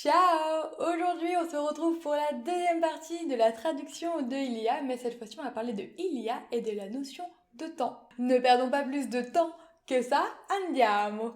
Ciao! Aujourd'hui, on se retrouve pour la deuxième partie de la traduction de Ilia, mais cette fois-ci, on va parler de Ilia et de la notion de temps. Ne perdons pas plus de temps que ça, andiamo!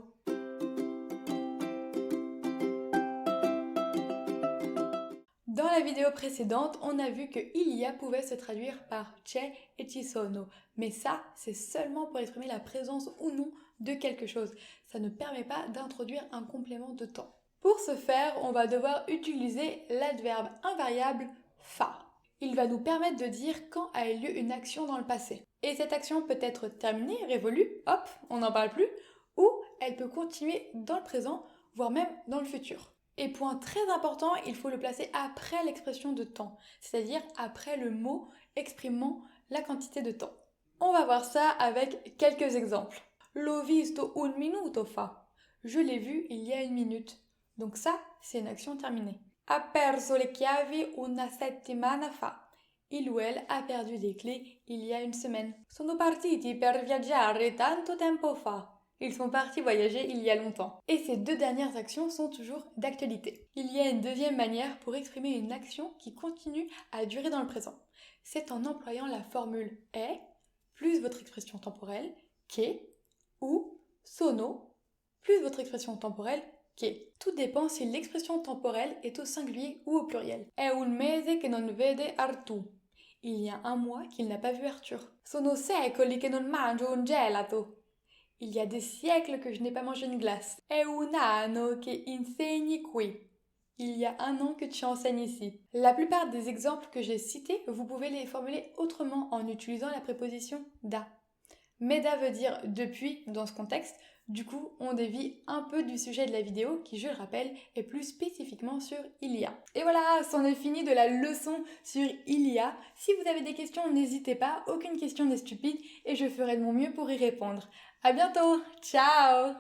Dans la vidéo précédente, on a vu que Ilia pouvait se traduire par c'è et ci sono, mais ça, c'est seulement pour exprimer la présence ou non de quelque chose. Ça ne permet pas d'introduire un complément de temps. Pour ce faire, on va devoir utiliser l'adverbe invariable fa. Il va nous permettre de dire quand a eu lieu une action dans le passé. Et cette action peut être terminée, révolue, hop, on n'en parle plus, ou elle peut continuer dans le présent, voire même dans le futur. Et point très important, il faut le placer après l'expression de temps, c'est-à-dire après le mot exprimant la quantité de temps. On va voir ça avec quelques exemples. L'ho visto un minuto fa. Je l'ai vu il y a une minute. Donc ça, c'est une action terminée. Ha perso le chiavi una settimana fa. Il ou elle a perdu les clés il y a une semaine. Sono partiti per viaggiare tanto tempo fa. Ils sont partis voyager il y a longtemps. Et ces deux dernières actions sont toujours d'actualité. Il y a une deuxième manière pour exprimer une action qui continue à durer dans le présent. C'est en employant la formule est plus votre expression temporelle che ou sono plus votre expression temporelle che. Tout dépend si l'expression temporelle est au singulier ou au pluriel. È un mese che non vede Artù. Il y a un mois qu'il n'a pas vu Arthur. Sono secoli che non mangio un gelato. Il y a des siècles que je n'ai pas mangé une glace. È un anno che insegni qui. Il y a un an que tu enseignes ici. La plupart des exemples que j'ai cités, vous pouvez les formuler autrement en utilisant la préposition da. Mais da veut dire depuis dans ce contexte. Du coup, on dévie un peu du sujet de la vidéo qui, je le rappelle, est plus spécifiquement sur Ilia. Et voilà, c'en est fini de la leçon sur Ilia. Si vous avez des questions, n'hésitez pas, aucune question n'est stupide et je ferai de mon mieux pour y répondre. À bientôt, ciao!